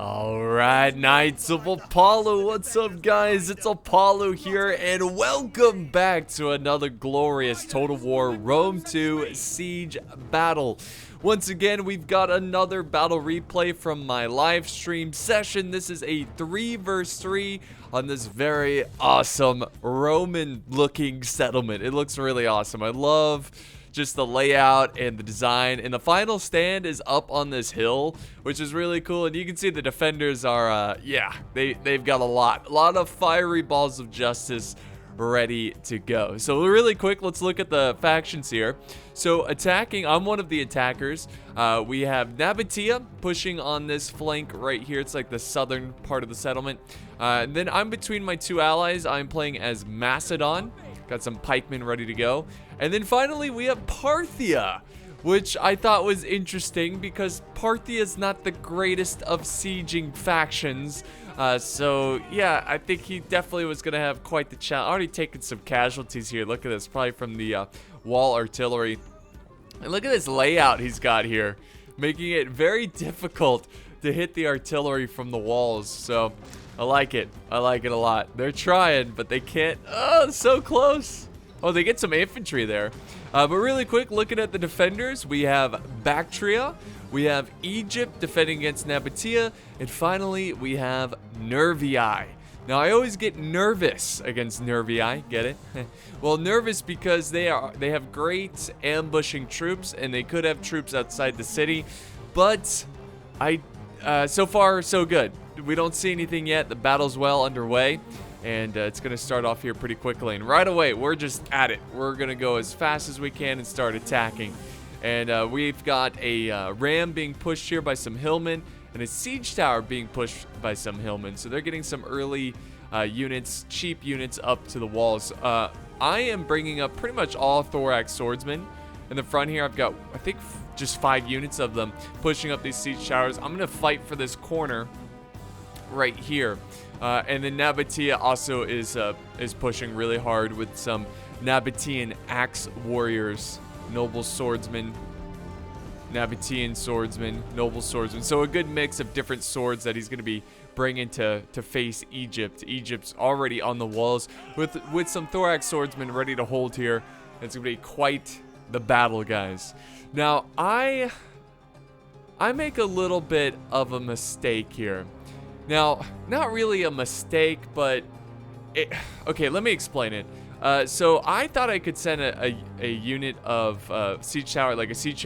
Alright, Knights of Apollo, what's up guys? It's Apollo here, and welcome back to another glorious Total War Rome 2 Siege battle. Once again, we've got another battle replay from my live stream session. This is a 3 vs 3 on this very awesome Roman looking settlement. It looks really awesome. I love just the layout and the design, and the final stand is up on this hill, which is really cool. And you can see the defenders are they've got a lot of fiery balls of justice ready to go. So really quick, let's look at the factions here. So attacking, I'm one of the attackers. We have Nabatea pushing on this flank right here. It's like the southern part of the settlement. And then I'm between my two allies. I'm playing as Macedon. Got some pikemen ready to go. And then finally we have Parthia, which I thought was interesting because Parthia is not the greatest of sieging factions. So yeah, I think he definitely was going to have quite the challenge. Already taken some casualties here. Look at this, probably from the wall artillery. And look at this layout he's got here, making it very difficult to hit the artillery from the walls. So I like it. I like it a lot. They're trying, but they can't. Oh, so close. Oh, they get some infantry there. But really quick, looking at the defenders, we have Bactria, we have Egypt defending against Nabatea, and finally we have Nervii. Now, I always get nervous against Nervii, get it? Well, nervous because they have great ambushing troops, and they could have troops outside the city, but so far so good. We don't see anything yet. The battle's well underway, and it's going to start off here pretty quickly. And right away, we're just at it. We're going to go as fast as we can and start attacking. And we've got a ram being pushed here by some hillmen, and a siege tower being pushed by some hillmen. So they're getting some early units, cheap units up to the walls. I am bringing up pretty much all thorax swordsmen. In the front here, I've got, I think, just 5 units of them pushing up these siege towers. I'm going to fight for this corner right here. And then Nabatea also is pushing really hard with some Nabatean axe warriors, noble swordsmen, Nabatean swordsmen, noble swordsmen. So a good mix of different swords that he's going to be bringing to face Egypt. Egypt's already on the walls with some thorax swordsmen ready to hold here. It's going to be quite the battle, guys. Now, I make a little bit of a mistake here. Now, not really a mistake, but okay, let me explain it. So I thought I could send a unit of siege tower, like a siege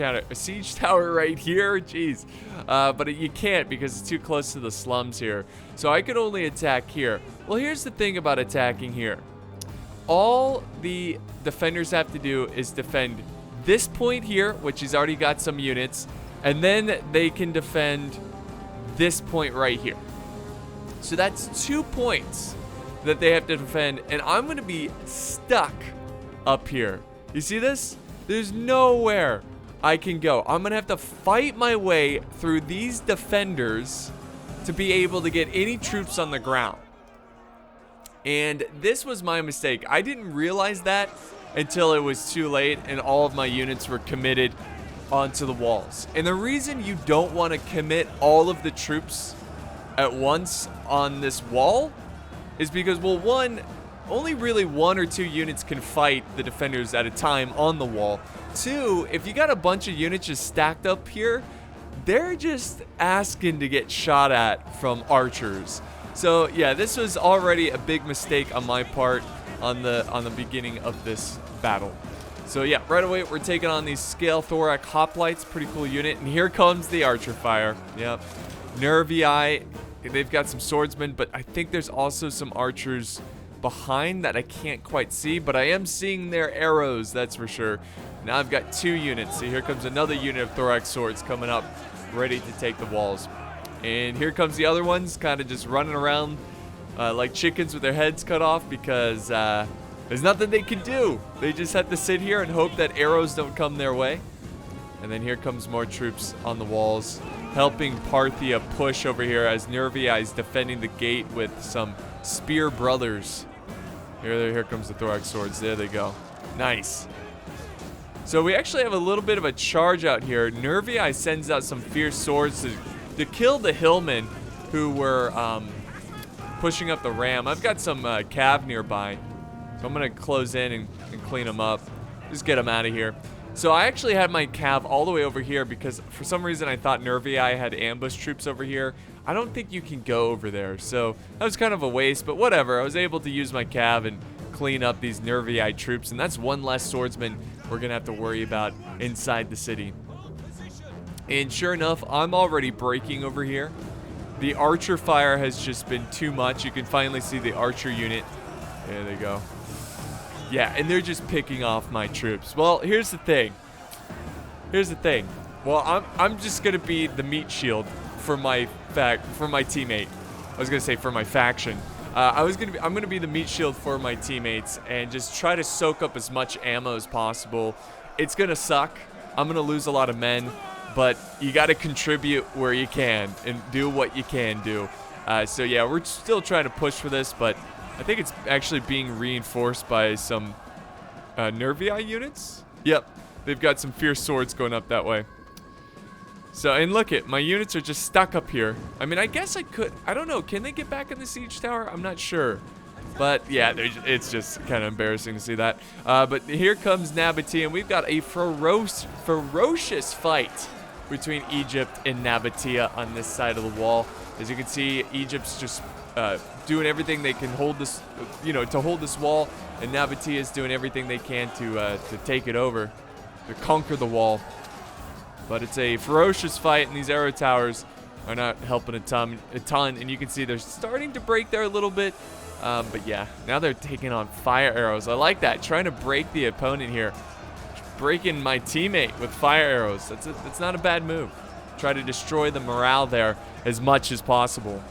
tower right here. Jeez, but you can't because it's too close to the slums here. So I could only attack here. Well, here's the thing about attacking here. All the defenders have to do is defend this point here, which he's already got some units, and then they can defend this point right here. So that's 2 points that they have to defend, and I'm going to be stuck up here. You see this? There's nowhere I can go. I'm going to have to fight my way through these defenders to be able to get any troops on the ground. And this was my mistake. I didn't realize that until it was too late and all of my units were committed onto the walls. And the reason you don't want to commit all of the troops at once on this wall is because, well, one, only really 1 or 2 units can fight the defenders at a time on the wall. 2, if you got a bunch of units just stacked up here, they're just asking to get shot at from archers. So yeah, this was already a big mistake on my part on the beginning of this battle. So yeah, right away we're taking on these scale thorax hoplites, pretty cool unit, and here comes the archer fire. Yep, Nervii. They've got some swordsmen, but I think there's also some archers behind that I can't quite see, but I am seeing their arrows, that's for sure. Now I've got 2 units. So here comes another unit of thorax swords coming up, ready to take the walls. And here comes the other ones, kind of just running around like chickens with their heads cut off because there's nothing they can do. They just have to sit here and hope that arrows don't come their way. And then here comes more troops on the walls, helping Parthia push over here as Nervii is defending the gate with some spear brothers. Here comes the thorax swords. There they go. Nice. So we actually have a little bit of a charge out here. Nervii sends out some fierce swords to kill the hillmen who were pushing up the ram. I've got some cav nearby, so I'm gonna close in and clean them up. Just get them out of here. So I actually had my cav all the way over here because for some reason I thought Nervii had ambush troops over here. I don't think you can go over there, so that was kind of a waste, but whatever. I was able to use my cav and clean up these Nervii troops, and that's one less swordsman we're gonna have to worry about inside the city. And sure enough, I'm already breaking over here. The archer fire has just been too much. You can finally see the archer unit. There they go. Yeah, and they're just picking off my troops. Well, here's the thing. Well, I'm just gonna be the meat shield for my teammate. I was gonna say for my faction. I'm gonna be the meat shield for my teammates and just try to soak up as much ammo as possible. It's gonna suck. I'm gonna lose a lot of men, but you gotta contribute where you can and do what you can do. So yeah, we're still trying to push for this, but I think it's actually being reinforced by some Nervii units. Yep, they've got some fierce swords going up that way. So, and look it, my units are just stuck up here. I mean, I guess I could, I don't know, can they get back in the siege tower? I'm not sure. But yeah, it's just kind of embarrassing to see that. But here comes Nabatea, and we've got a ferocious fight between Egypt and Nabatea on this side of the wall. As you can see, Egypt's just doing everything they can hold this, to hold this wall, and Nabatea is doing everything they can to take it over, to conquer the wall. But it's a ferocious fight, and these arrow towers are not helping a ton, and you can see they're starting to break there a little bit. But yeah, now they're taking on fire arrows. I like that, trying to break the opponent here, breaking my teammate with fire arrows. That's not a bad move. Try to destroy the morale there as much as possible.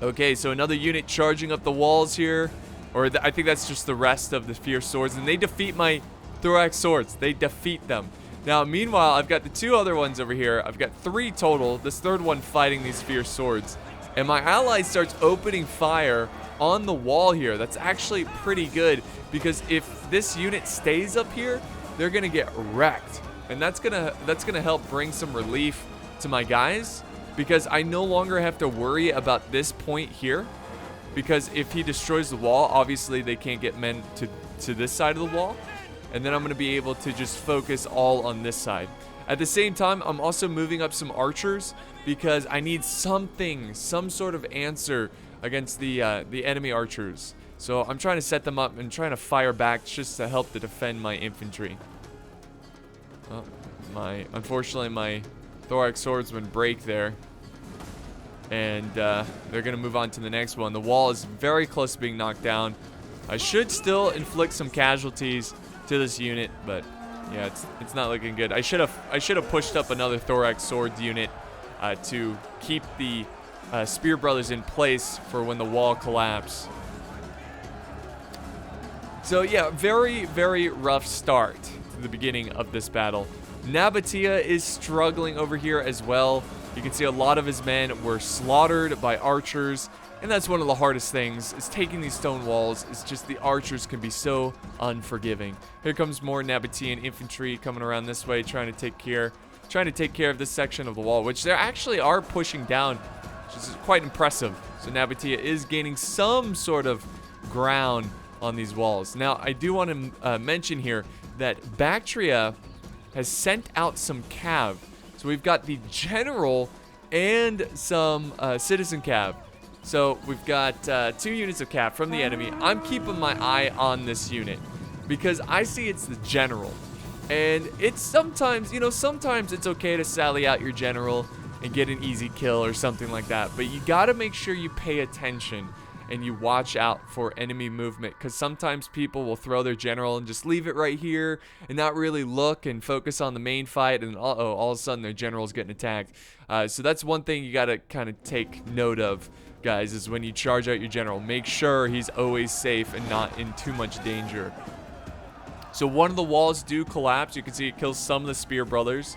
Okay, so another unit charging up the walls here. Or I think that's just the rest of the fierce swords. And they defeat my thorax swords. They defeat them. Now, meanwhile, I've got the two other ones over here. I've got 3 total. This third one fighting these fierce swords. And my ally starts opening fire on the wall here. That's actually pretty good. Because if this unit stays up here, they're going to get wrecked. And that's gonna help bring some relief to my guys. Because I no longer have to worry about this point here. Because if he destroys the wall, obviously they can't get men to this side of the wall. And then I'm going to be able to just focus all on this side. At the same time, I'm also moving up some archers because I need some sort of answer against the enemy archers. So I'm trying to set them up and trying to fire back just to help to defend my infantry. Oh, unfortunately, my thorax swordsman break there. And they're going to move on to the next one. The wall is very close to being knocked down. I should still inflict some casualties to this unit, but yeah, it's not looking good. I should have pushed up another thorax sword unit to keep the spear brothers in place for when the wall collapses. So yeah, very, very rough start to the beginning of this battle. Nabatea is struggling over here as well. You can see a lot of his men were slaughtered by archers, and that's one of the hardest things, is taking these stone walls. It's just the archers can be so unforgiving. Here comes more Nabatean infantry coming around this way, trying to take care of this section of the wall, which they actually are pushing down, which is quite impressive. So Nabatea is gaining some sort of ground on these walls. Now, I do want to mention here that Bactria has sent out some cav. So we've got the general and some citizen cav. So we've got 2 units of cav from the enemy. I'm keeping my eye on this unit because I see it's the general. And it's sometimes it's okay to sally out your general and get an easy kill or something like that. But you gotta make sure you pay attention and you watch out for enemy movement, because sometimes people will throw their general and just leave it right here and not really look and focus on the main fight, and all of a sudden their general's getting attacked. So that's one thing you gotta kind of take note of, guys, is when you charge out your general, make sure he's always safe and not in too much danger. So one of the walls do collapse. You can see it kills some of the spear brothers,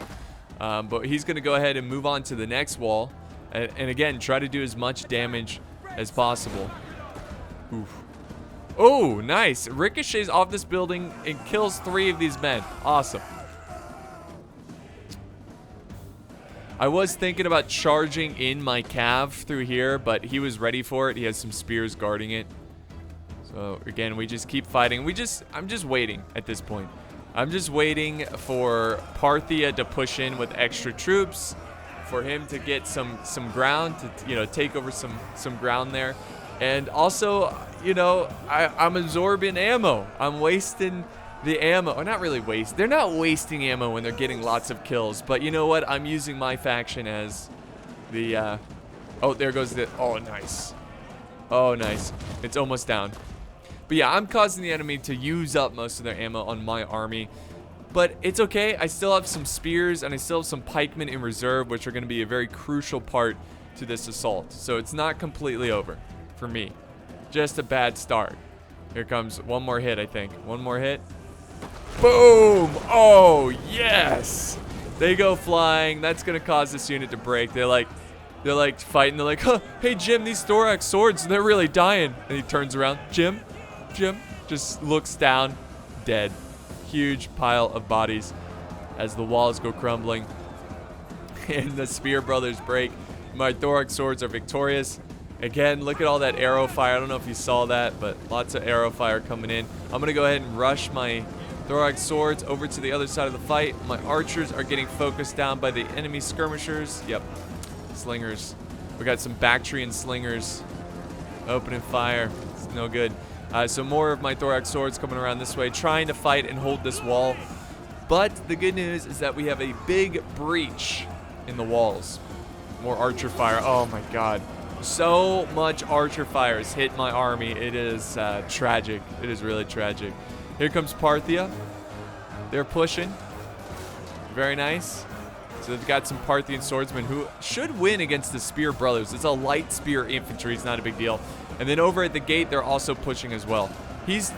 but he's gonna go ahead and move on to the next wall, and again try to do as much damage as possible. Oof. Oh, nice. Ricochets off this building and kills 3 of these men. Awesome. I was thinking about charging in my cav through here, but he was ready for it. He has some spears guarding it. So again, we just keep fighting. I'm just waiting at this point. I'm just waiting for Parthia to push in with extra troops, for him to get some ground, to, you know, take over some ground there. And also, you know, I'm absorbing ammo. I'm wasting the ammo. Or not really waste. They're not wasting ammo when they're getting lots of kills. But you know what? I'm using my faction as the... oh, there goes the... Oh, nice. Oh, nice. It's almost down. But yeah, I'm causing the enemy to use up most of their ammo on my army. But it's okay. I still have some spears and I still have some pikemen in reserve, which are going to be a very crucial part to this assault. So it's not completely over for me. Just a bad start. Here comes one more hit, I think. One more hit. Boom! Oh, yes! They go flying. That's going to cause this unit to break. They're like fighting. They're like, huh, hey, Jim, these thorax swords, they're really dying. And he turns around. Jim, just looks down, dead. Huge pile of bodies as the walls go crumbling and the spear brothers break. My thorax swords are victorious. Again, look at all that arrow fire. I don't know if you saw that, but lots of arrow fire coming in. I'm going to go ahead and rush my thorax swords over to the other side of the fight. My archers are getting focused down by the enemy skirmishers. Yep, slingers. We got some Bactrian slingers opening fire. It's no good. So more of my thorax swords coming around this way, trying to fight and hold this wall. But the good news is that we have a big breach in the walls. More archer fire. Oh my god. So much archer fire has hit my army. It is tragic. It is really tragic. Here comes Parthia. They're pushing. Very nice. So they've got some Parthian swordsmen who should win against the Spear Brothers. It's a light spear infantry. It's not a big deal. And then over at the gate, they're also pushing as well. He's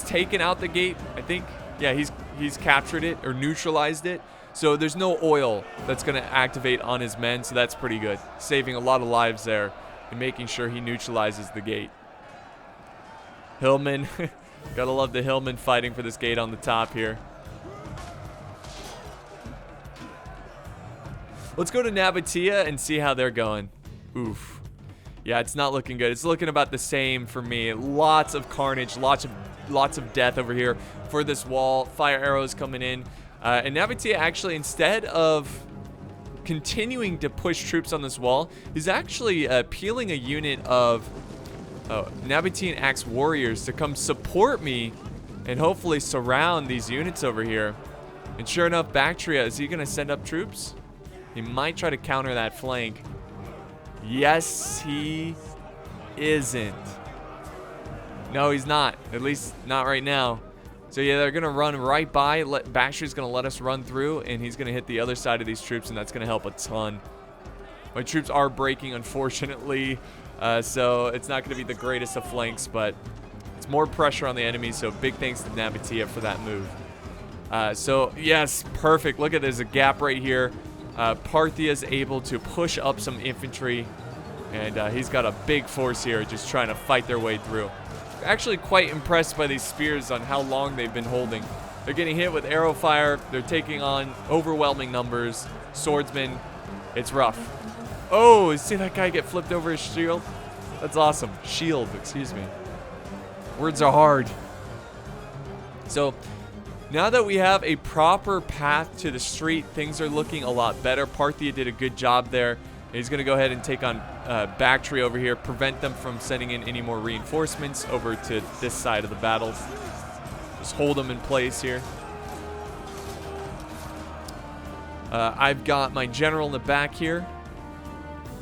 taken out the gate, I think. Yeah, he's captured it or neutralized it. So there's no oil that's going to activate on his men, so that's pretty good. Saving a lot of lives there and making sure he neutralizes the gate. Hillman. Gotta love the Hillman fighting for this gate on the top here. Let's go to Nabatea and see how they're going. Oof. Yeah, it's not looking good. It's looking about the same for me. Lots of carnage, lots of death over here for this wall. Fire arrows coming in. And Nabatea actually, instead of continuing to push troops on this wall, is actually peeling a unit of Nabatean Axe warriors to come support me and hopefully surround these units over here. And sure enough, Bactria, is he going to send up troops? He might try to counter that flank. Yes, he isn't. No, he's not. At least not right now. So yeah, they're going to run right by. Bactria's going to let us run through, and he's going to hit the other side of these troops, and that's going to help a ton. My troops are breaking, unfortunately, so it's not going to be the greatest of flanks, but it's more pressure on the enemy, so big thanks to Nabatea for that move. So, yes, perfect. Look at there's a gap right here. Parthia is able to push up some infantry, and he's got a big force here just trying to fight their way through. Actually quite impressed by these spears on how long they've been holding. They're getting hit with arrow fire. They're taking on overwhelming numbers. Swordsmen, it's rough. Oh, see that guy get flipped over his shield? That's awesome. Shield, excuse me. Words are hard. So, now that we have a proper path to the street, things are looking a lot better. Parthia did a good job there. He's going to go ahead and take on Bactria over here, prevent them from sending in any more reinforcements over to this side of the battle. Just hold them in place here. I've got my general in the back here,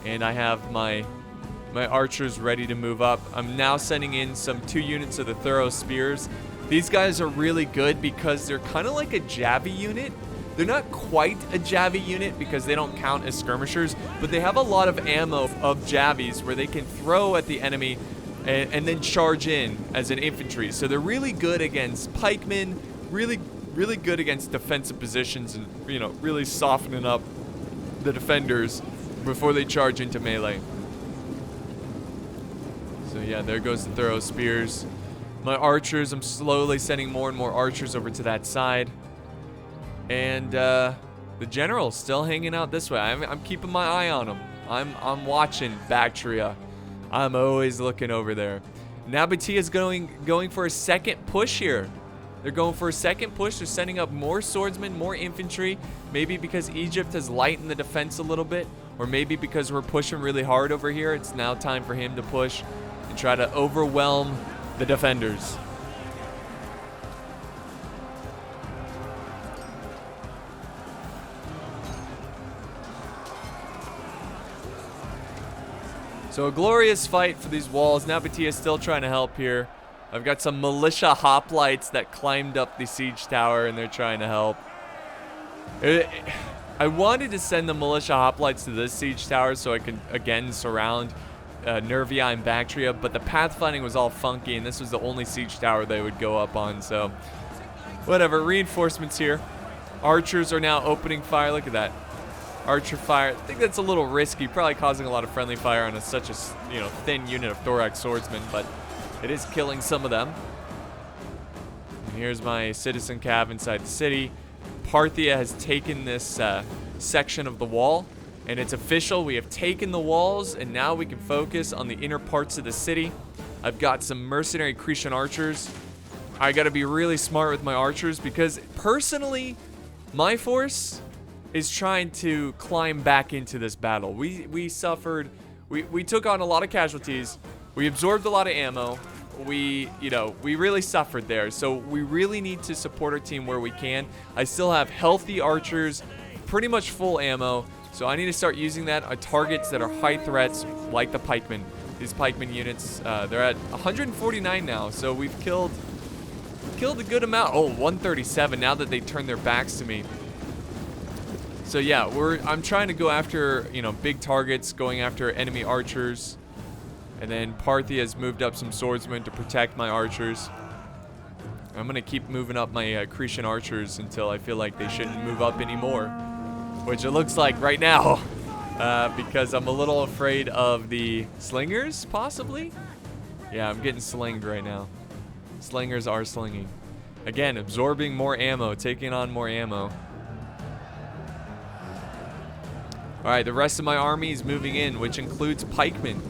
and I have my archers ready to move up. I'm now sending in some 2 units of the Thorough Spears. These guys are really good because they're kind of like a Javi unit. They're not quite a Javi unit because they don't count as skirmishers, but they have a lot of ammo of Javis where they can throw at the enemy and then charge in as an infantry. So they're really good against pikemen, really good against defensive positions, and you know, really softening up the defenders before they charge into melee. So yeah, there goes the Thorough Spears. My archers, I'm slowly sending more and more archers over to that side. And The general's still hanging out this way. I'm keeping my eye on him. I'm watching Bactria. I'm always looking over there. Nabatea is going for a second push here. They're going for a second push. They're sending up more swordsmen, more infantry. Maybe because Egypt has lightened the defense a little bit, or maybe because we're pushing really hard over here. It's now time for him to push and try to overwhelm the defenders. So a glorious fight for these walls. Nabatea is still trying to help here. I've got some militia hoplites that climbed up the siege tower and they're trying to help. I wanted to send the militia hoplites to this siege tower so I could again surround Nervii and Bactria, but the pathfinding was all funky and this was the only siege tower they would go up on, so whatever. Reinforcements here. Archers are now opening fire. Look at that. Archer fire. I think that's a little risky, probably causing a lot of friendly fire on such a thin unit of thorax swordsmen, but it is killing some of them. And here's my citizen cav inside the city. Parthia has taken this section of the wall, and it's official. We have taken the walls, and now we can focus on the inner parts of the city. I've got some mercenary Cretan archers. I got to be really smart with my archers because personally, my force is trying to climb back into this battle. We suffered, we took on a lot of casualties. We absorbed a lot of ammo. We really suffered there. So we really need to support our team where we can. I still have healthy archers, pretty much full ammo. So I need to start using that on targets that are high threats, like the pikemen. These pikemen units, they're at 149 now. So we've killed a good amount. Oh, 137 now that they turn their backs to me. So yeah, I'm trying to go after, big targets, going after enemy archers. And then Parthia has moved up some swordsmen to protect my archers. I'm going to keep moving up my Cretan archers until I feel like they shouldn't move up anymore. Which it looks like right now. Because I'm a little afraid of the slingers, possibly? Yeah, I'm getting slinged right now. Slingers are slinging. Again, absorbing more ammo, taking on more ammo. Alright, the rest of my army is moving in, which includes pikemen.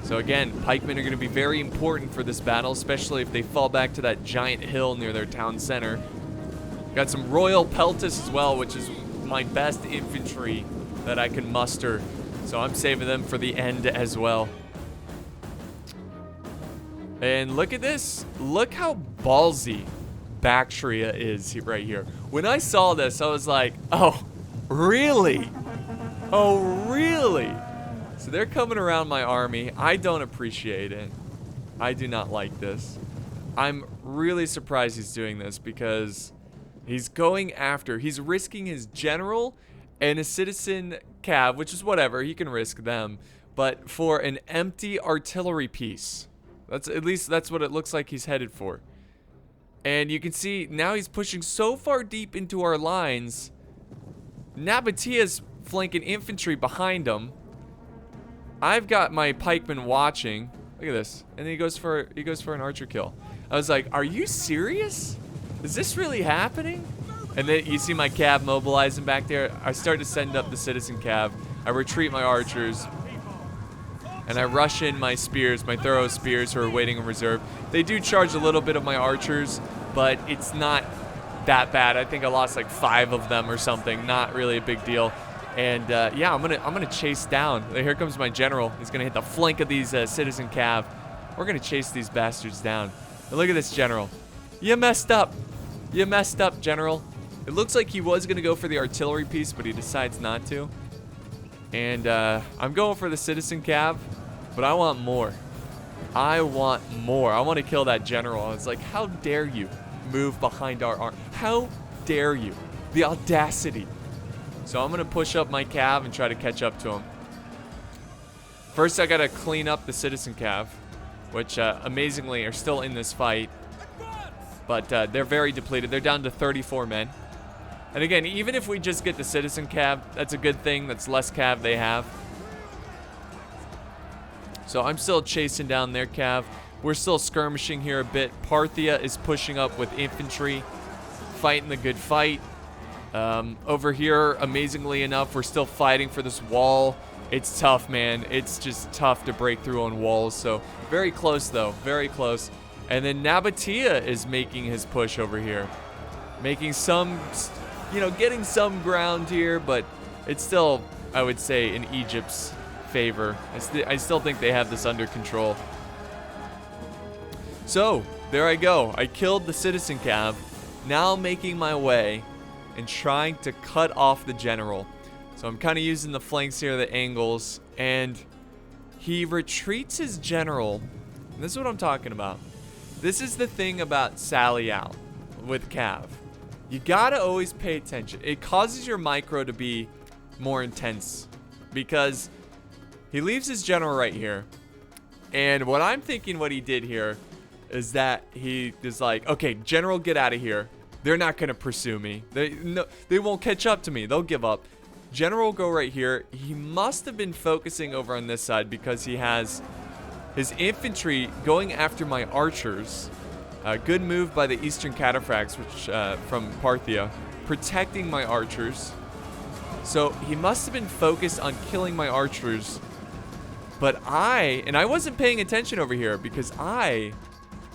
So again, pikemen are going to be very important for this battle, especially if they fall back to that giant hill near their town center. Got some royal peltis as well, which is my best infantry that I can muster. So I'm saving them for the end as well. And look at this. Look how ballsy Bactria is right here. When I saw this, I was like, oh, really? Oh, really? So they're coming around my army. I don't appreciate it. I do not like this. I'm really surprised he's doing this because he's risking his general and a citizen cav, which is whatever, he can risk them, but for an empty artillery piece. At least that's what it looks like he's headed for. And you can see now he's pushing so far deep into our lines. Nabatea's flanking infantry behind him. I've got my pikemen watching. Look at this. And then he goes for an archer kill. I was like, are you serious? Is this really happening? And then you see my cav mobilizing back there. I start to send up the citizen cav. I retreat my archers. And I rush in my spears, my thorough spears who are waiting in reserve. They do charge a little bit of my archers, but it's not that bad. I think I lost like 5 of them or something. Not really a big deal. And yeah, I'm gonna chase down. Here comes my general. He's gonna hit the flank of these citizen cav. We're gonna chase these bastards down. And look at this general. You messed up. You messed up, general. It looks like he was gonna go for the artillery piece, but he decides not to. And I'm going for the citizen cav, but I want more. I want more. I want to kill that general. It's like, how dare you move behind our arm? How dare you? The audacity. So I'm going to push up my cav and try to catch up to him. First, I got to clean up the citizen cav, which amazingly are still in this fight. But they're very depleted. They're down to 34 men. And again, even if we just get the citizen cav, that's a good thing. That's less cav they have. So I'm still chasing down their cav. We're still skirmishing here a bit. Parthia is pushing up with infantry, fighting the good fight. Over here, amazingly enough, we're still fighting for this wall. It's tough, man. It's just tough to break through on walls. So very close, though. Very close. And then Nabatea is making his push over here. Making some, you know, getting some ground here, but it's still, I would say, in Egypt's favor. I still think they have this under control. So, there I go. I killed the citizen cav. Now making my way and trying to cut off the general. So I'm kind of using the flanks here, the angles, and he retreats his general. And this is what I'm talking about. This is the thing about Sally out with Cav. You gotta always pay attention. It causes your micro to be more intense because he leaves his general right here. And what I'm thinking what he did here is that he is like, okay, general, get out of here. They're not gonna pursue me. They won't catch up to me. They'll give up. General will go right here. He must have been focusing over on this side because he has his infantry going after my archers. Good move by the Eastern Cataphracts, which from Parthia, protecting my archers. So he must have been focused on killing my archers. But I wasn't paying attention over here because I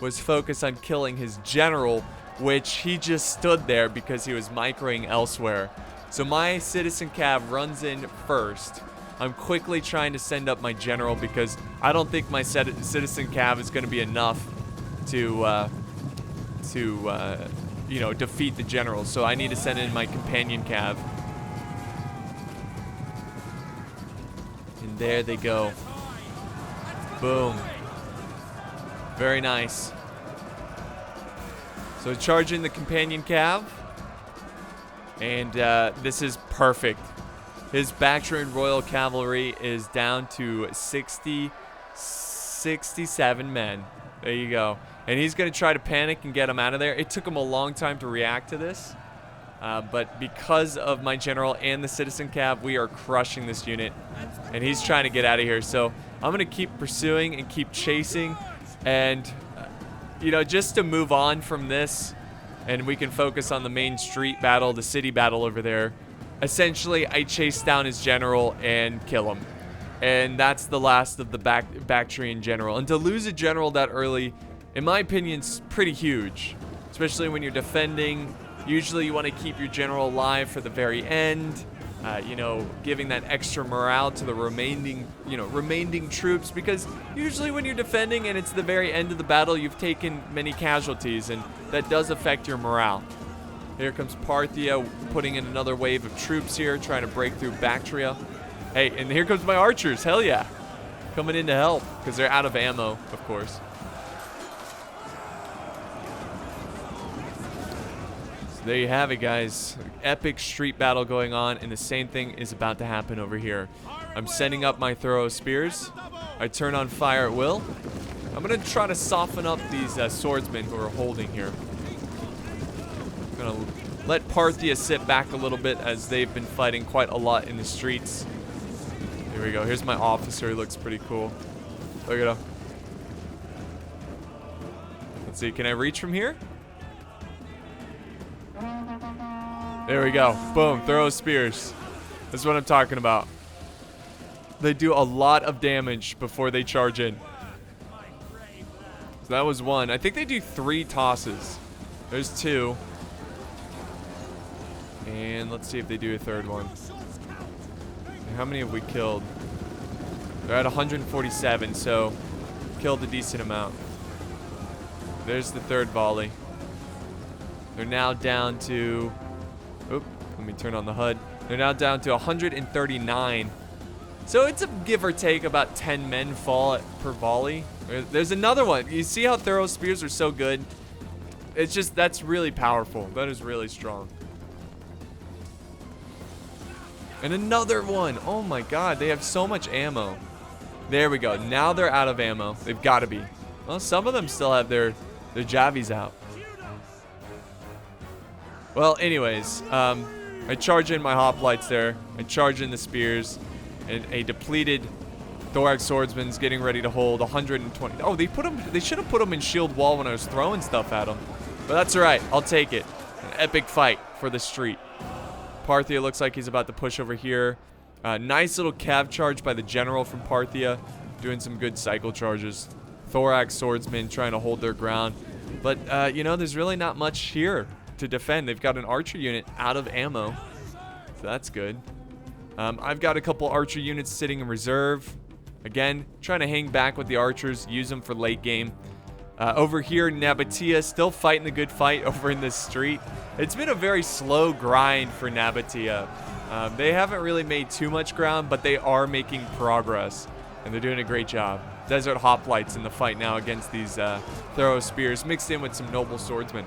was focused on killing his general, which he just stood there because he was microing elsewhere. So my citizen cav runs in first. I'm quickly trying to send up my general because I don't think my citizen cav is going to be enough to you know, defeat the general. So I need to send in my companion cav. And there they go. Boom. Very nice. So charging the companion cav. And this is perfect. His Bactrian Royal Cavalry is down to 67 men. There you go. And he's going to try to panic and get him out of there. It took him a long time to react to this. But because of my general and the citizen cav, we are crushing this unit. And he's trying to get out of here. So I'm going to keep pursuing and keep chasing. And, you know, just to move on from this, and we can focus on the main street battle, the city battle over there. Essentially, I chase down his general and kill him. And that's the last of the Bactrian general. And to lose a general that early, in my opinion, is pretty huge. Especially when you're defending. Usually you want to keep your general alive for the very end. You know, giving that extra morale to the remaining troops, because usually when you're defending and it's the very end of the battle, you've taken many casualties, and that does affect your morale. Here comes Parthia putting in another wave of troops here, trying to break through Bactria. Hey, and here comes my archers, hell yeah. Coming in to help, because they're out of ammo, of course. There you have it, guys. Epic street battle going on, and the same thing is about to happen over here. I'm sending up my throw spears. I turn on fire at will. I'm going to try to soften up these swordsmen who are holding here. I'm going to let Parthia sit back a little bit as they've been fighting quite a lot in the streets. Here we go. Here's my officer. He looks pretty cool. Look at him. Let's see. Can I reach from here? There we go. Boom. Throw spears. This is what I'm talking about. They do a lot of damage before they charge in. So that was one. I think they do 3 tosses. There's 2. And let's see if they do a 3rd one. How many have we killed? They're at 147, so killed a decent amount. There's the 3rd volley. They're now down to... Oop, let me turn on the HUD. They're now down to 139. So it's a give or take about 10 men fall per volley. There's another one. You see how thorough spears are so good? It's just, that's really powerful. That is really strong. And another one. Oh my god, they have so much ammo. There we go. Now they're out of ammo. They've got to be. Well, some of them still have their javies out. Well, anyways, I charge in my hoplites there. I charge in the spears. And a depleted thorax swordsman's getting ready to hold 120. Oh, they should have put him in shield wall when I was throwing stuff at him. But that's all right. I'll take it. An epic fight for the street. Parthia looks like he's about to push over here. Nice little cav charge by the general from Parthia, doing some good cycle charges. Thorax swordsmen trying to hold their ground. But, you know, there's really not much here to defend. They've got an archer unit out of ammo, so that's good. I've got a couple archer units sitting in reserve. Again, trying to hang back with the archers, use them for late game. Over here, Nabatea still fighting the good fight over in this street. It's been a very slow grind for Nabatea. They haven't really made too much ground, but they are making progress, and they're doing a great job. Desert hoplites in the fight now against these throw spears, mixed in with some noble swordsmen.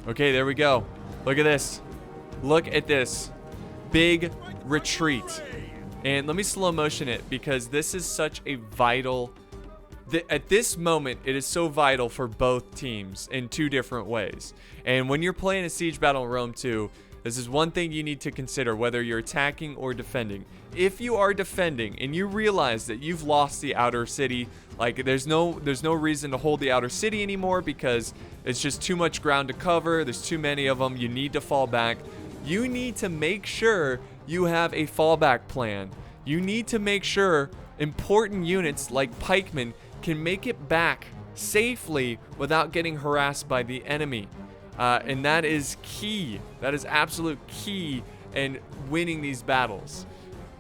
Okay, there we go. Look at this. Look at this. Big retreat. And let me slow motion it, because this is such a vital... At this moment, it is so vital for both teams in two different ways. And when you're playing a siege battle in Rome 2, this is one thing you need to consider, whether you're attacking or defending. If you are defending and you realize that you've lost the outer city, like there's no reason to hold the outer city anymore because it's just too much ground to cover, there's too many of them, you need to fall back. You need to make sure you have a fallback plan. You need to make sure important units like pikemen can make it back safely without getting harassed by the enemy. And that is key. That is absolute key in winning these battles.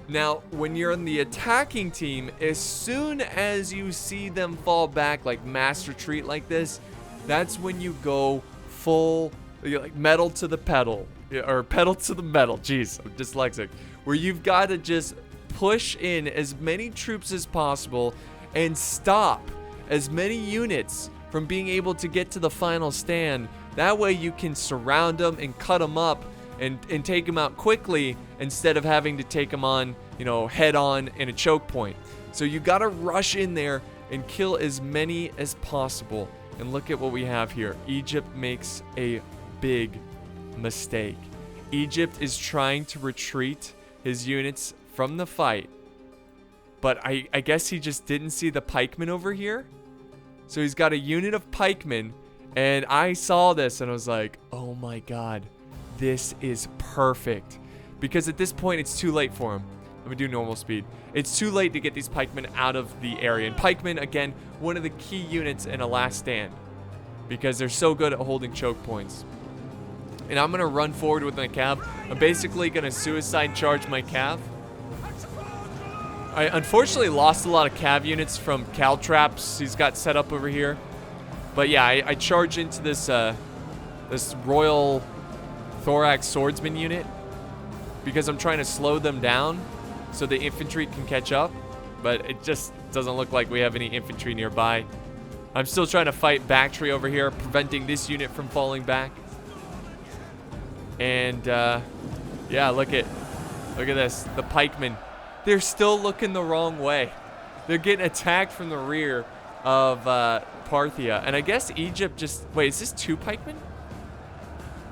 Now, when you're on the attacking team, as soon as you see them fall back, like mass retreat like this, that's when you go full, like metal to the pedal, or pedal to the metal. Jeez, I'm dyslexic. Where you've got to just push in as many troops as possible and stop as many units from being able to get to the final stand. That way you can surround them and cut them up and take them out quickly instead of having to take them on, you know, head on in a choke point. So you got to rush in there and kill as many as possible. And look at what we have here. Egypt makes a big mistake. Egypt is trying to retreat his units from the fight, but I guess he just didn't see the pikemen over here. So he's got a unit of pikemen, and I saw this and I was like, oh my god, this is perfect. Because at this point it's too late for him. Let me do normal speed. It's too late to get these pikemen out of the area. And pikemen, again, one of the key units in a last stand, because they're so good at holding choke points. And I'm gonna run forward with my cav. I'm basically gonna suicide charge my cav. I unfortunately lost a lot of cav units from caltraps he's got set up over here. But yeah, I charge into this this Royal Thorax Swordsman unit because I'm trying to slow them down so the infantry can catch up. But it just doesn't look like we have any infantry nearby. I'm still trying to fight Bactry over here, preventing this unit from falling back. And yeah, look at this. The pikemen, they're still looking the wrong way. They're getting attacked from the rear of Parthia. And I guess Egypt just... Wait, is this two pikemen?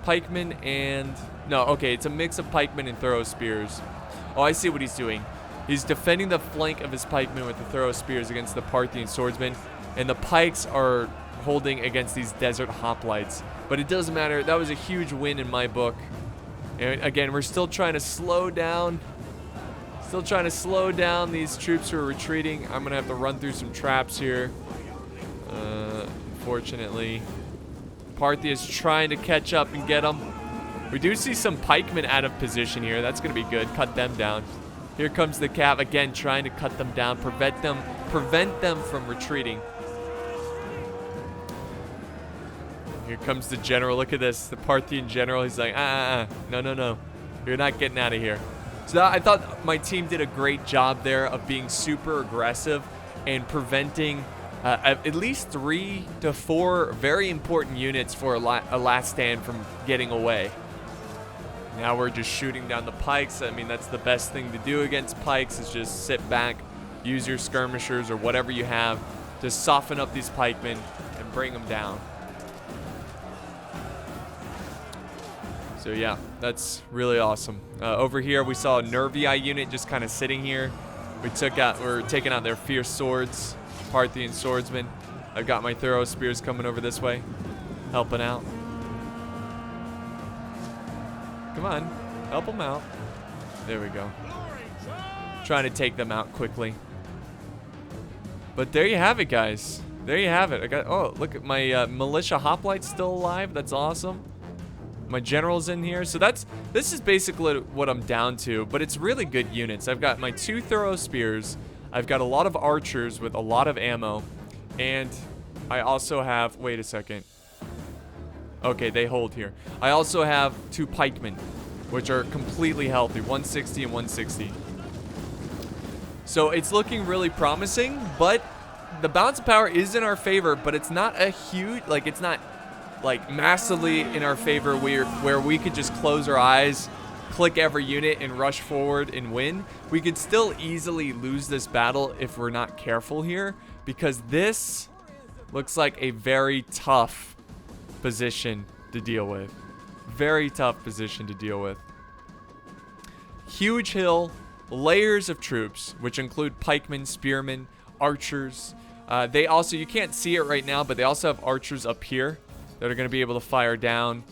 Pikemen and... No, okay, it's a mix of pikemen and throw spears. Oh, I see what he's doing. He's defending the flank of his pikemen with the throw spears against the Parthian swordsmen. And the pikes are holding against these desert hoplites. But it doesn't matter. That was a huge win in my book. And again, we're still trying to slow down. Still trying to slow down these troops who are retreating. I'm going to have to run through some traps here. Unfortunately. Parthia is trying to catch up and get them. We do see some pikemen out of position here. That's going to be good. Cut them down. Here comes the cav again, trying to cut them down, prevent them from retreating. Here comes the general. Look at this. The Parthian general. He's like, no. You're not getting out of here. So I thought my team did a great job there of being super aggressive and preventing at least 3 to 4 very important units for a last stand from getting away. Now we're just shooting down the pikes. I mean, that's the best thing to do against pikes, is just sit back, use your skirmishers or whatever you have to soften up these pikemen and bring them down. So yeah, that's really awesome. Over here we saw a Nervii unit just kind of sitting here. We're taking out their fierce swords, Parthian swordsmen. I've got my thorough spears coming over this way. helping out. Come on, help them out. There we go. Trying to take them out quickly. But there you have it, guys. There you have it. I got, oh, look at my militia hoplite's still alive. That's awesome. My general's in here. So this is basically what I'm down to, but it's really good units. I've got my 2 thorough spears. I've got a lot of archers with a lot of ammo. And I also have, wait a second. Okay, they hold here. I also have 2 pikemen, which are completely healthy, 160 and 160. So it's looking really promising, but the balance of power is in our favor, but it's not a huge, like, it's not like massively in our favor where we could just close our eyes, click every unit and rush forward and win. We could still easily lose this battle if we're not careful here, because this looks like a very tough position to deal with. Very tough position to deal with. Huge hill, layers of troops, which include pikemen, spearmen, archers. They also, you can't see it right now, but they also have archers up here that are going to be able to fire down.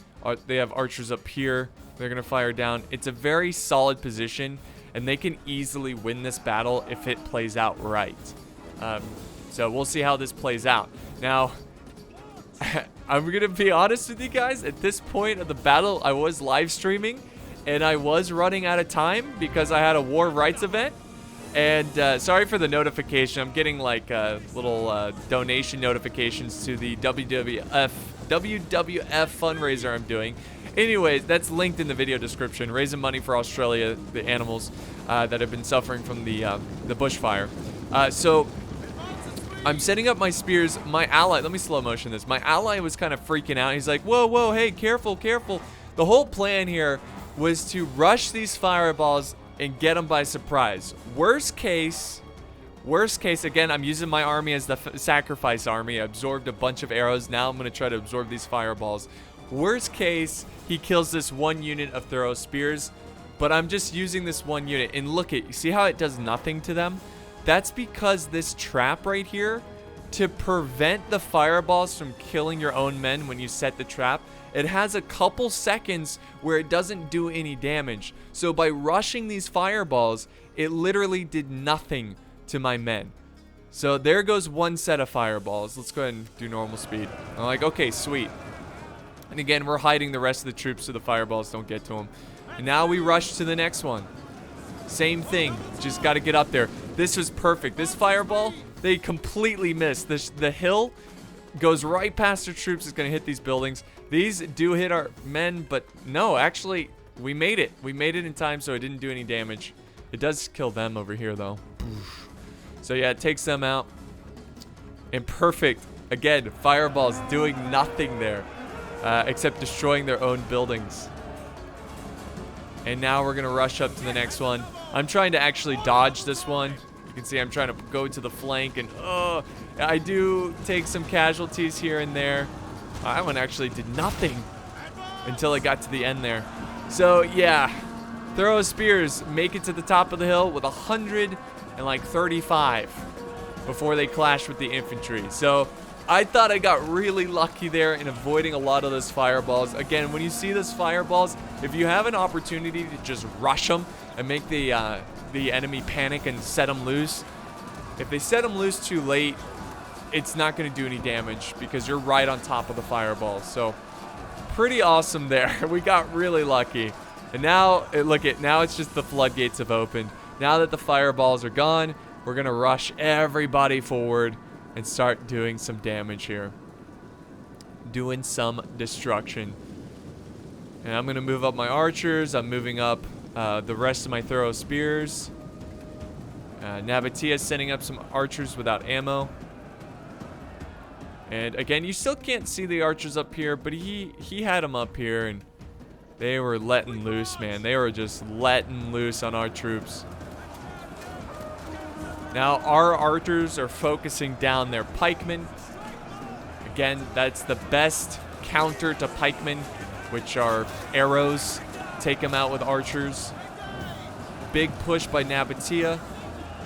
They have archers up here. They're going to fire down. It's a very solid position, and they can easily win this battle if it plays out right. So we'll see how this plays out. Now, I'm going to be honest with you guys. At this point of the battle, I was live streaming, and I was running out of time because I had a war rights event. And sorry for the notification. I'm getting like little donation notifications to the WWF fundraiser I'm doing. Anyways, that's linked in the video description. Raising money for Australia, the animals that have been suffering from the bushfire. So I'm setting up my spears. My ally, let me slow motion this. My ally was kind of freaking out. He's like, whoa, whoa, hey, careful, careful. The whole plan here was to rush these fireballs and get them by surprise. Worst case, again, I'm using my army as the sacrifice army. I absorbed a bunch of arrows. Now I'm going to try to absorb these fireballs. Worst case, he kills this 1 unit of thorough spears, but I'm just using this 1 unit. And look at, you see how it does nothing to them? That's because this trap right here, to prevent the fireballs from killing your own men when you set the trap, it has a couple seconds where it doesn't do any damage. So by rushing these fireballs, it literally did nothing to my men. So there goes 1 set of fireballs. Let's go ahead and do normal speed. I'm like, okay, sweet. And again, we're hiding the rest of the troops so the fireballs don't get to them. And now we rush to the next one. Same thing, just got to get up there. This was perfect. This fireball, they completely missed. The hill goes right past their troops. It's going to hit these buildings. These do hit our men, but no, actually, we made it. We made it in time, so it didn't do any damage. It does kill them over here, though. So, yeah, it takes them out. And perfect. Again, fireballs doing nothing there, except destroying their own buildings. And now we're going to rush up to the next one. I'm trying to actually dodge this one. You can see I'm trying to go to the flank, and I do take some casualties here and there. That one actually did nothing until it got to the end there. So yeah, thorough spears make it to the top of the hill with 135 before they clash with the infantry. So I thought I got really lucky there in avoiding a lot of those fireballs. Again, when you see those fireballs, if you have an opportunity to just rush them and make the enemy panic and set them loose, if they set them loose too late, it's not going to do any damage because you're right on top of the fireballs. So pretty awesome there. We got really lucky. And now, now it's just the floodgates have opened. Now that the fireballs are gone, we're going to rush everybody forward and start doing some damage here. Doing some destruction. And I'm going to move up my archers. I'm moving up the rest of my thorough spears. Nabatia's setting up some archers without ammo. And again, you still can't see the archers up here, but he had them up here, and they were letting loose, man. They were just letting loose on our troops. Now, our archers are focusing down their pikemen. Again, that's the best counter to pikemen, which are arrows. Take them out with archers. Big push by Nabatea.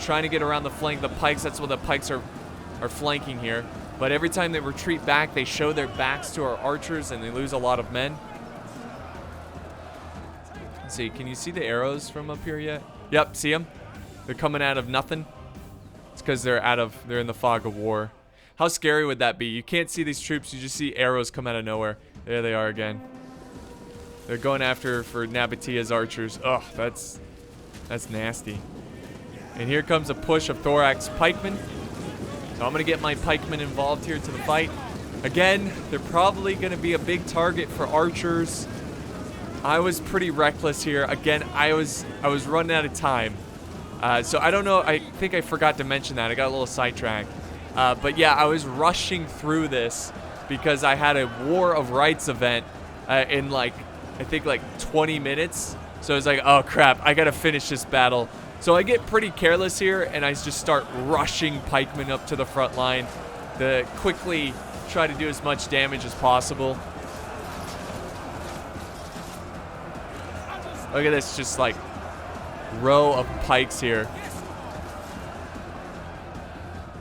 Trying to get around the flank of the pikes. That's what the pikes are flanking here. But every time they retreat back, they show their backs to our archers, and they lose a lot of men. Let's see, can you see the arrows from up here yet? Yep, see them? They're coming out of nothing. It's because they're in the fog of war. How scary would that be? You can't see these troops, you just see arrows come out of nowhere. There they are again. They're going after for Nabatia's archers. Ugh, that's nasty. And here comes a push of thorax pikemen. So I'm going to get my pikemen involved here to the fight. Again, they're probably going to be a big target for archers. I was pretty reckless here. Again, I was running out of time. So I don't know. I think I forgot to mention that. I got a little sidetracked. But yeah, I was rushing through this because I had a War of Rights event in like, I think like 20 minutes. So I was like, oh crap, I got to finish this battle. So I get pretty careless here, and I just start rushing pikemen up to the front line to quickly try to do as much damage as possible. Look at this, just like row of pikes here.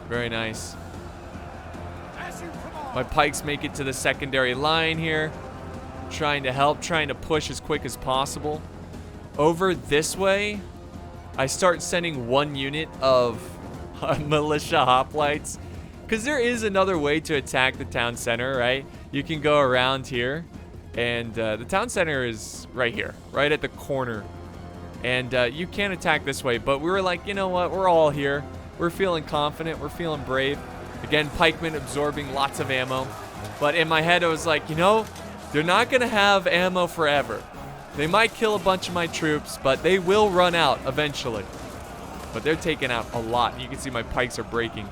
Very nice. My pikes make it to the secondary line here. Trying to help, trying to push as quick as possible. Over this way, I start sending one unit of militia hoplites, because there is another way to attack the town center, right? You can go around here, and the town center is right here, right at the corner. And you can attack this way, but we were like, you know what? We're all here. We're feeling confident. We're feeling brave. Again, pikemen absorbing lots of ammo. But in my head, I was like, you know, they're not going to have ammo forever. They might kill a bunch of my troops, but they will run out eventually. But they're taking out a lot. You can see my pikes are breaking.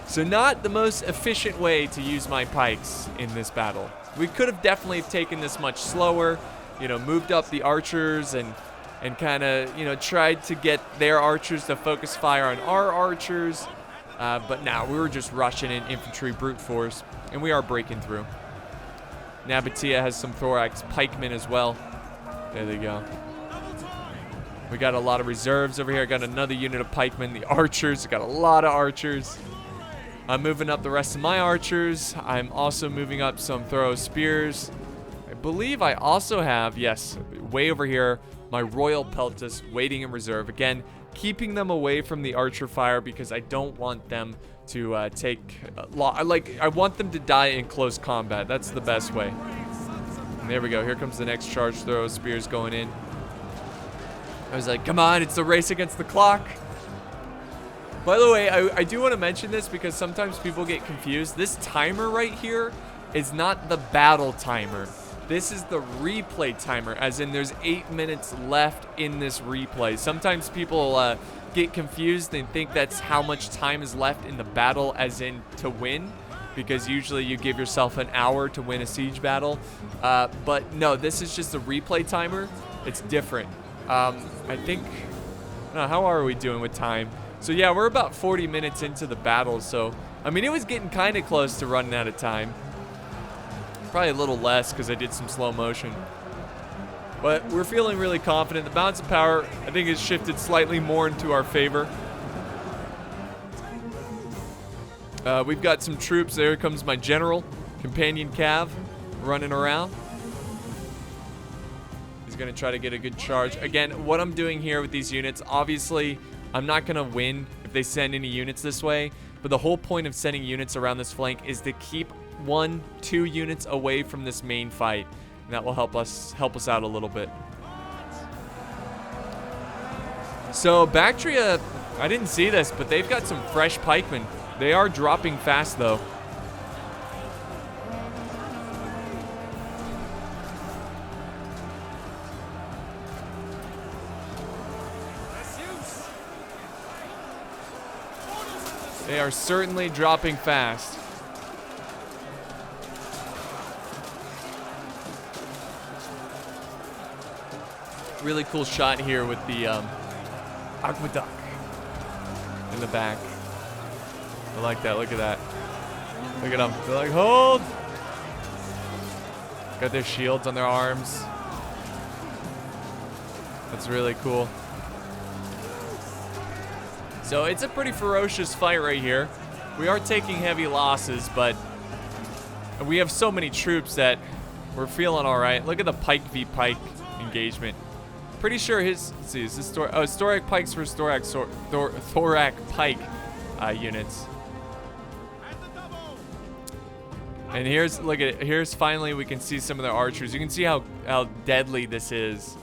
So not the most efficient way to use my pikes in this battle. We could have definitely taken this much slower, you know, moved up the archers and kind of, you know, tried to get their archers to focus fire on our archers. But now we were just rushing in infantry brute force, and we are breaking through. Nabatea has some thorax pikemen as well. There they go. We got a lot of reserves over here. I got another unit of pikemen. The archers, got a lot of archers. I'm moving up the rest of my archers. I'm also moving up some throw spears. I believe I also have, yes, way over here, my royal peltas waiting in reserve. Again, keeping them away from the archer fire because I don't want them to take I want them to die in close combat. That's the best way. And there we go. Here comes the next charge throw. Spears going in. I was like, come on, it's the race against the clock. By the way, I do want to mention this because sometimes people get confused. This timer right here is not the battle timer. This is the replay timer, as in there's 8 minutes left in this replay. Sometimes people get confused and think that's how much time is left in the battle, as in to win, because usually you give yourself an hour to win a siege battle. But no, this is just a replay timer. It's different. I think, how are we doing with time? So yeah, we're about 40 minutes into the battle, so I mean, it was getting kind of close to running out of time. Probably a little less because I did some slow motion. But we're feeling really confident. The balance of power, I think, has shifted slightly more into our favor. We've got some troops. There comes my general, companion Cav, running around. He's going to try to get a good charge. Again, what I'm doing here with these units, obviously, I'm not going to win if they send any units this way. But the whole point of sending units around this flank is to keep 1-2 units away from this main fight. And that will help us out a little bit. So Bactria, I didn't see this, but they've got some fresh pikemen. They are dropping fast though. They are certainly dropping fast. Really cool shot here with the aqueduct in the back. I like that. Look at that. Look at them. They're like, hold. Got their shields on their arms. That's really cool. So it's a pretty ferocious fight right here. We are taking heavy losses, but we have so many troops that we're feeling all right. Look at the pike v pike engagement. Pretty sure his, let's see, is this Storac pikes versus Thorac pike units. And here's, look at it. Here's finally we can see some of the archers. You can see how deadly this is.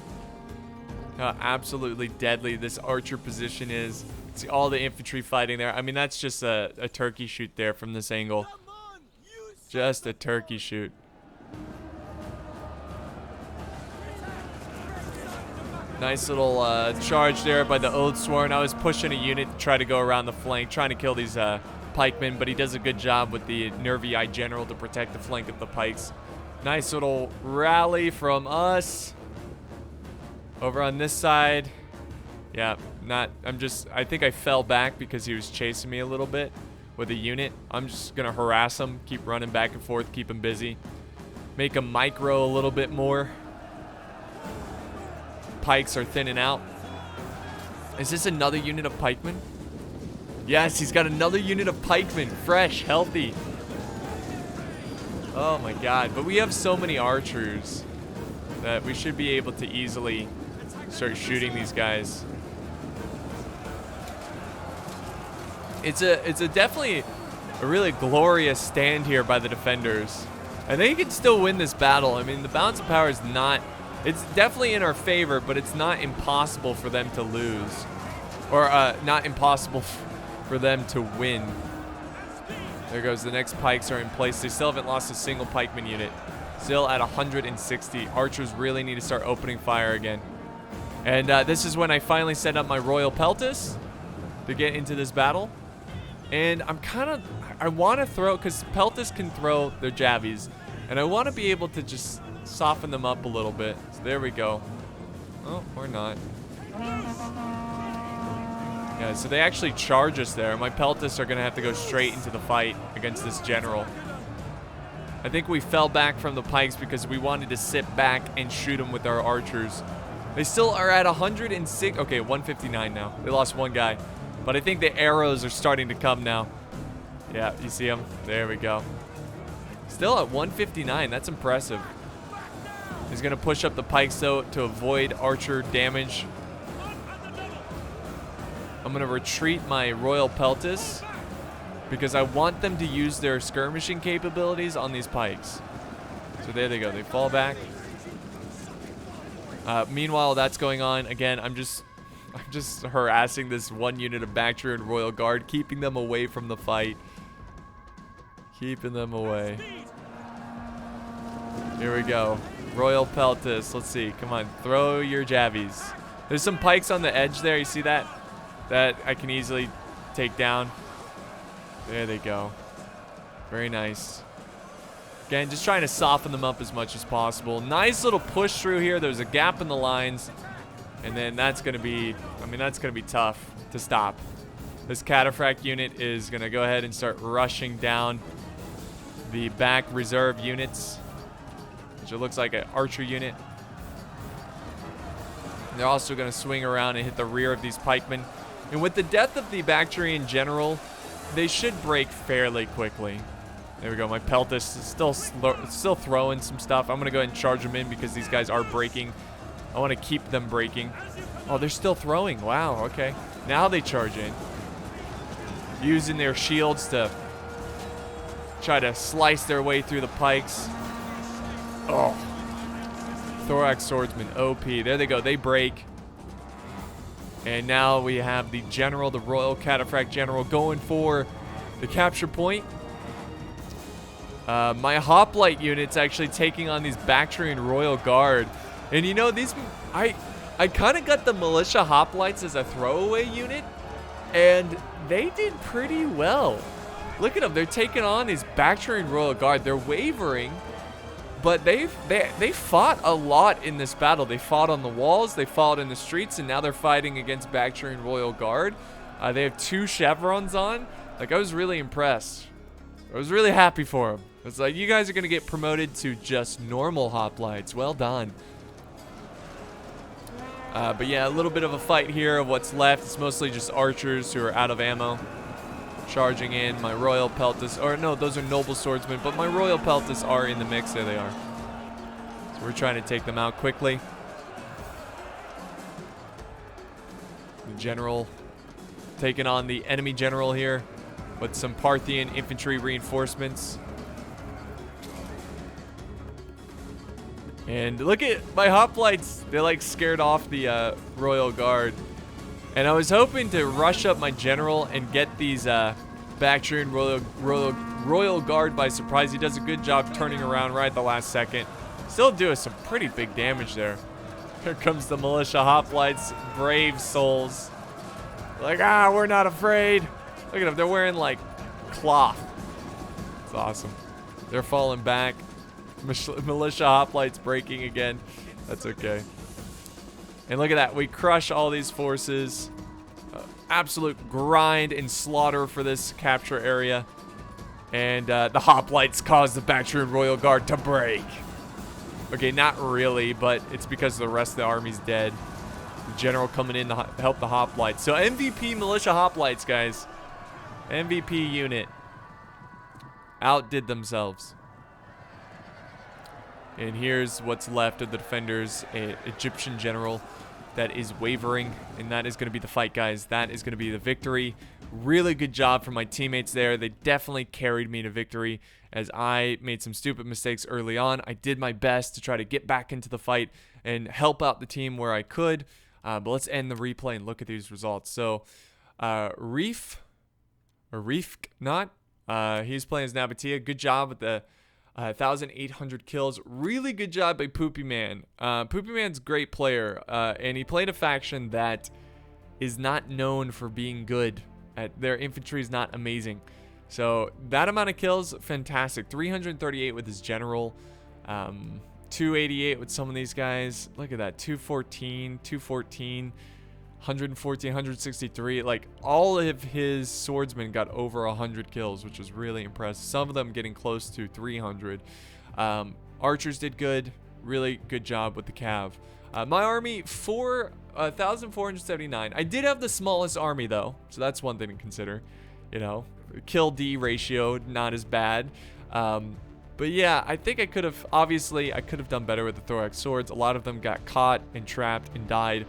How absolutely deadly this archer position is. See all the infantry fighting there. I mean, that's just a turkey shoot there from this angle. Just a turkey shoot. Nice little charge there by the Oathsworn. I was pushing a unit to try to go around the flank, trying to kill these pikemen, but he does a good job with the nervy-eyed general to protect the flank of the pikes. Nice little rally from us. Over on this side. Yeah, I think I fell back because he was chasing me a little bit with a unit. I'm just gonna harass him, keep running back and forth, keep him busy. Make him micro a little bit more. Pikes are thinning out. Is this another unit of pikemen? Yes, he's got another unit of pikemen. Fresh, healthy. Oh my god. But we have so many archers that we should be able to easily start shooting these guys. It's a definitely a really glorious stand here by the defenders. I think he can still win this battle. I mean, the balance of power is not... It's definitely in our favor, but it's not impossible for them to lose. Or not impossible for them to win. There goes. The next pikes are in place. They still haven't lost a single pikeman unit. Still at 160. Archers really need to start opening fire again. And this is when I finally set up my Royal Peltis to get into this battle. And I want to throw, because Peltis can throw their jabbies. And I want to be able to just soften them up a little bit. So there we go. Oh, or not. Yeah, so they actually charge us there. My Peltis are going to have to go straight into the fight against this general. I think we fell back from the pikes because we wanted to sit back and shoot them with our archers. They still are at 106. Okay, 159 now. They lost one guy. But I think the arrows are starting to come now. Yeah, you see them? There we go. Still at 159. That's impressive. He's going to push up the pikes, though, to avoid archer damage. I'm going to retreat my Royal Peltis because I want them to use their skirmishing capabilities on these pikes. So there they go. They fall back. Meanwhile, that's going on. Again, I'm just harassing this one unit of Bactrian Royal Guard, keeping them away from the fight. Keeping them away. Here we go. Royal Peltis. Let's see. Come on. Throw your jabbies. There's some pikes on the edge there. You see that? That I can easily take down. There they go. Very nice. Again, just trying to soften them up as much as possible. Nice little push through here. There's a gap in the lines. And then that's going to be, I mean, that's going to be tough to stop. This cataphract unit is going to go ahead and start rushing down the back reserve units, which it looks like an archer unit. And they're also going to swing around and hit the rear of these pikemen. And with the death of the Bactrian general, they should break fairly quickly. There we go. My Peltis is still throwing some stuff. I'm going to go ahead and charge them in because these guys are breaking. I want to keep them breaking. Oh, they're still throwing. Wow, okay. Now they charge in. Using their shields to try to slice their way through the pikes. Oh. Thorax Swordsman, OP. There they go. They break. And now we have the general, the Royal Cataphract General, going for the capture point. My Hoplite unit's actually taking on these Bactrian Royal Guard. And you know, these, I kind of got the Militia Hoplites as a throwaway unit, and they did pretty well. Look at them. They're taking on these Bactrian Royal Guard. They're wavering, but they fought a lot in this battle. They fought on the walls, they fought in the streets, and now they're fighting against Bactrian Royal Guard. They have 2 chevrons on. Like, I was really impressed. I was really happy for them. It's like, you guys are going to get promoted to just normal hoplites. Well done. But yeah, a little bit of a fight here of what's left. It's mostly just archers who are out of ammo, charging in. My Royal Peltas, or no, those are Noble Swordsmen, but my Royal Peltas are in the mix. There they are. So we're trying to take them out quickly. The General taking on the enemy General here with some Parthian infantry reinforcements. And look at my hoplites. They're like scared off the Royal Guard. And I was hoping to rush up my General and get these Bactrian Royal Guard by surprise. He does a good job turning around right at the last second. Still doing some pretty big damage there. Here comes the militia hoplites. Brave souls. Like, we're not afraid. Look at them. They're wearing like cloth. It's awesome. They're falling back. Militia hoplites breaking again. That's okay. And look at that. We crush all these forces. Absolute grind and slaughter for this capture area. And the hoplites cause the Bactrian Royal Guard to break. Okay, not really, but it's because the rest of the army's dead. The General coming in to help the hoplites. So MVP militia hoplites, guys. MVP unit. Outdid themselves. And here's what's left of the defenders. An Egyptian general that is wavering. And that is going to be the fight, guys. That is going to be the victory. Really good job from my teammates there. They definitely carried me to victory as I made some stupid mistakes early on. I did my best to try to get back into the fight and help out the team where I could. But let's end the replay and look at these results. So, Reef, not. He's playing as Nabatea. Good job with the 1,800 kills. Really good job by Poopy Man. Poopy Man's a great player, and he played a faction that is not known for being good. Their infantry is not amazing. So that amount of kills, fantastic. 338 with his general. 288 with some of these guys. Look at that. 214, 214, 114, 163. Like, all of his swordsmen got over 100 kills, which was really impressive. Some of them getting close to 300. Archers did good. Really good job with the cav. My army, 1,479. I did have the smallest army, though, so that's one thing to consider. You know, kill D ratio, not as bad. But yeah, I think I could have, obviously, I could have done better with the thorax swords. A lot of them got caught and trapped and died.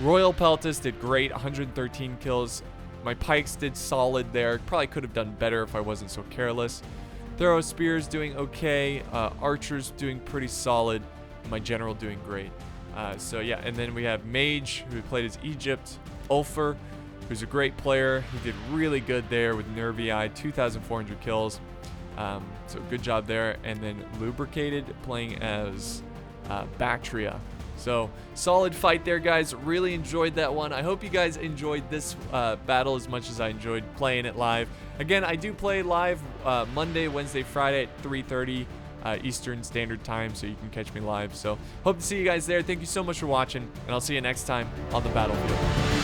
Royal Peltas did great, 113 kills. My pikes did solid there. Probably could have done better if I wasn't so careless. Throw spears doing okay. Archers doing pretty solid. My general doing great. So yeah, and then we have Mage, who played as Egypt. Ulfer, who's a great player. He did really good there with Nervy Eye, 2,400 kills. So good job there. And then Lubricated playing as Bactria. So solid fight there, guys. Really enjoyed that one. I hope you guys enjoyed this battle as much as I enjoyed playing it live. Again, I do play live Monday, Wednesday, Friday at 3:30 Eastern Standard Time, so you can catch me live. So hope to see you guys there. Thank you so much for watching, and I'll see you next time on the battlefield.